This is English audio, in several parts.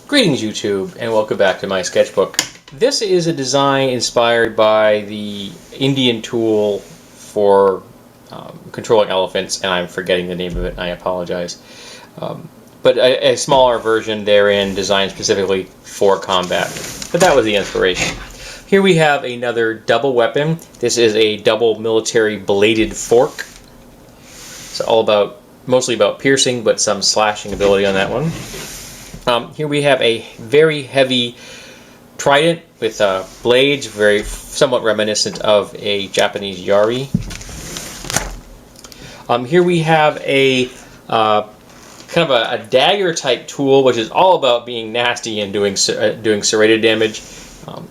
Greetings YouTube, and welcome back to my sketchbook. This is a design inspired by the Indian tool for controlling elephants, and I'm forgetting the name of it, and I apologize. But a smaller version therein designed specifically for combat. But that was the inspiration. Here we have another double weapon. This is a double military bladed fork. It's mostly about piercing, but some slashing ability on that one. Here we have a very heavy trident with blades, somewhat reminiscent of a Japanese yari. Here we have a kind of a dagger type tool, which is all about being nasty and doing serrated damage.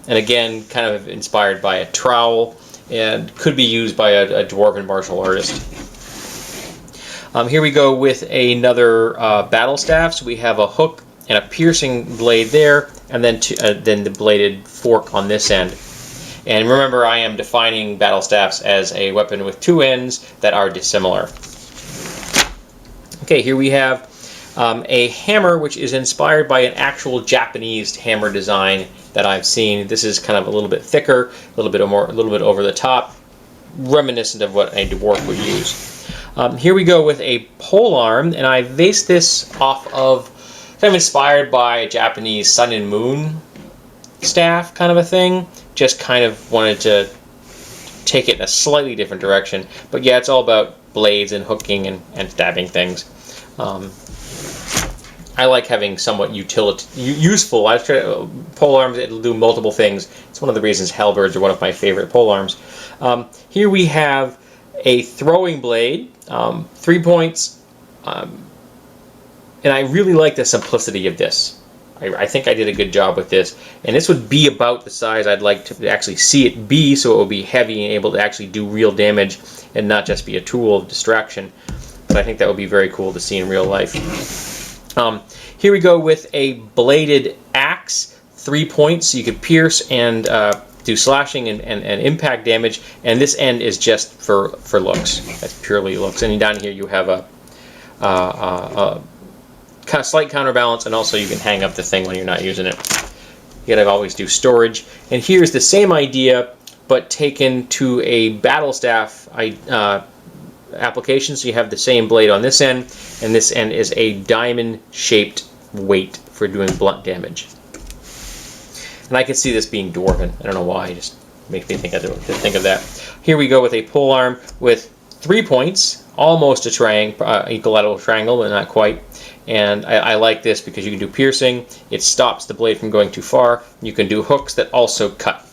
And again, kind of inspired by a trowel, and could be used by a dwarven martial artist. Here we go with another battle staff. So we have a hook and a piercing blade there, and then the bladed fork on this end. And remember, I am defining battle staffs as a weapon with two ends that are dissimilar. Okay, here we have a hammer, which is inspired by an actual Japanese hammer design that I've seen. This is kind of a little bit thicker, a little bit over the top, reminiscent of what a dwarf would use. Here we go with a polearm, and I based this off of kind of inspired by a Japanese sun and moon staff kind of a thing. Just kind of wanted to take it in a slightly different direction. But yeah, it's all about blades and hooking and stabbing things. I like having somewhat useful. I've tried polearms. It'll do multiple things. It's one of the reasons halberds are one of my favorite polearms. Here we have a throwing blade, 3 points. And I really like the simplicity of this. I think I did a good job with this. And this would be about the size I'd like to actually see it be, so it will be heavy and able to actually do real damage and not just be a tool of distraction. But I think that would be very cool to see in real life. Here we go with a bladed axe, 3 points. So you could pierce and do slashing and impact damage. And this end is just for looks. That's purely looks. And down here you have a kind of slight counterbalance, and also you can hang up the thing when you're not using it. You gotta always do storage. And here's the same idea, but taken to a battle staff application. So you have the same blade on this end, and this end is a diamond-shaped weight for doing blunt damage. And I can see this being dwarven. I don't know why. It just makes me think of that. Here we go with a polearm with 3 points, almost a equilateral triangle, but not quite. And I like this because you can do piercing. It stops the blade from going too far. You can do hooks that also cut.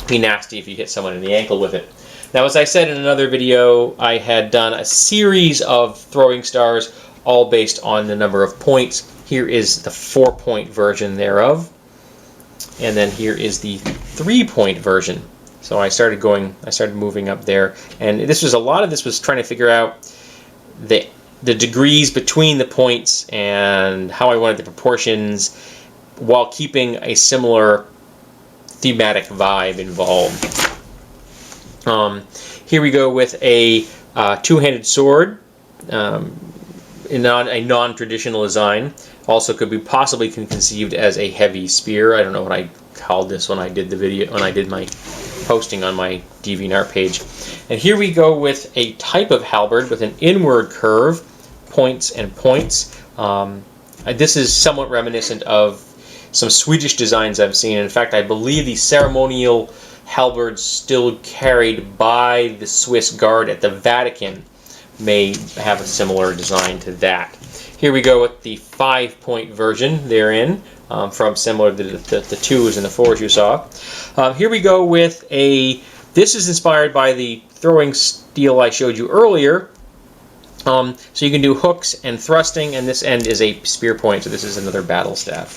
Be nasty if you hit someone in the ankle with it. Now, as I said in another video, I had done a series of throwing stars, all based on the number of points. Here is the 4-point version thereof. And then here is the 3-point version. So I started moving up there. And a lot of this was trying to figure out the degrees between the points and how I wanted the proportions while keeping a similar thematic vibe involved. Here we go with a two-handed sword, a non-traditional design. Also could be possibly conceived as a heavy spear. I don't know what I called this when I did my posting on my DeviantArt page. And here we go with a type of halberd with an inward curve, points and points. This is somewhat reminiscent of some Swedish designs I've seen. In fact, I believe the ceremonial halberds still carried by the Swiss Guard at the Vatican may have a similar design to that. Here we go with the 5-point version therein, from similar to the 2s and the 4s you saw. Here we go with this is inspired by the throwing steel I showed you earlier. So you can do hooks and thrusting, and this end is a spear point, so this is another battle staff.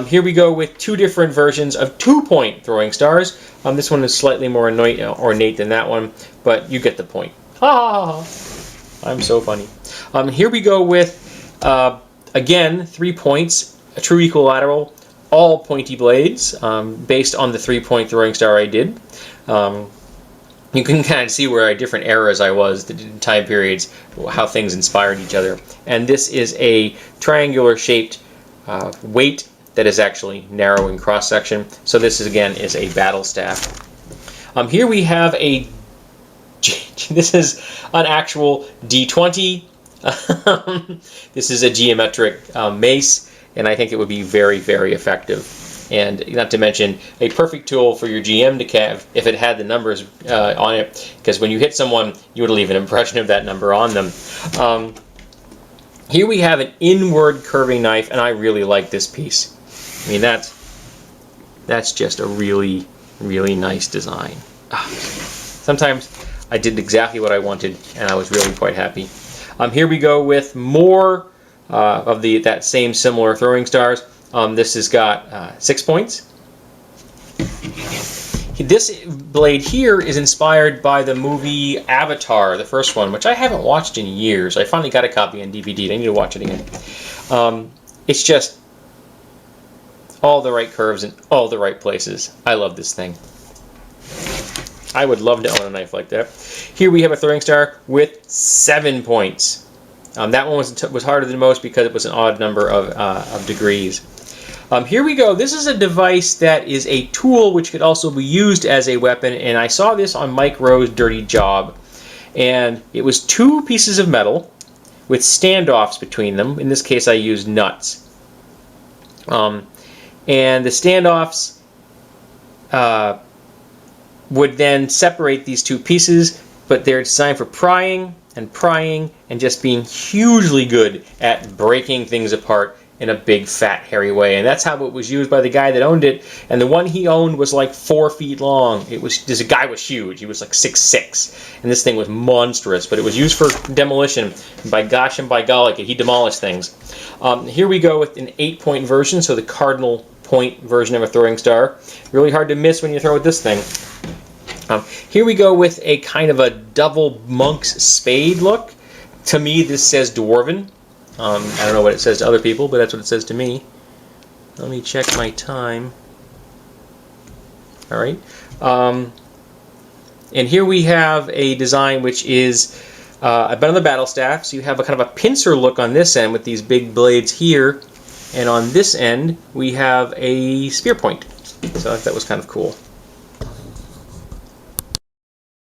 Here we go with 2 different versions of 2-point throwing stars. This one is slightly more ornate than that one, but you get the point. Ha! I'm so funny. Here we go with, again, 3 points, a true equilateral, all pointy blades, based on the 3-point throwing star I did. you can kind of see where at different eras I was, the time periods, how things inspired each other. And this is a triangular shaped weight that is actually narrow in cross section. So this is, again, is a battle staff. Here we have a, this is an actual D20. This is a geometric mace, and I think it would be very, very effective. And not to mention, a perfect tool for your GM to have if it had the numbers on it, because when you hit someone, you would leave an impression of that number on them. Here we have an inward curving knife, and I really like this piece. I mean, that's just a really, really nice design. Sometimes I did exactly what I wanted, and I was really quite happy. Here we go with more of that same similar throwing stars. This has got 6 points. This blade here is inspired by the movie Avatar, the first one, which I haven't watched in years. I finally got a copy on DVD. I need to watch it again. It's just all the right curves in all the right places. I love this thing. I would love to own a knife like that. Here we have a throwing star with 7 points. That one was harder than most because it was an odd number of degrees. Here we go. This is a device that is a tool which could also be used as a weapon, and I saw this on Mike Rowe's Dirty Job. And it was 2 pieces of metal with standoffs between them. In this case, I used nuts. And the standoffs would then separate these 2 pieces, but they're designed for prying and just being hugely good at breaking things apart in a big, fat, hairy way. And that's how it was used by the guy that owned it. And the one he owned was like 4 feet long. This guy was huge. He was like 6'6", and this thing was monstrous. But it was used for demolition. And by gosh and by golly, he demolished things. Here we go with an 8-point version, so the cardinal point version of a throwing star. Really hard to miss when you throw with this thing. Here we go with a kind of a double monk's spade look. To me, this says Dwarven. I don't know what it says to other people, but that's what it says to me. Let me check my time. All right. And here we have a design which is a bit on the battle staff. So you have a kind of a pincer look on this end with these big blades here. And on this end, we have a spear point. So I thought that was kind of cool.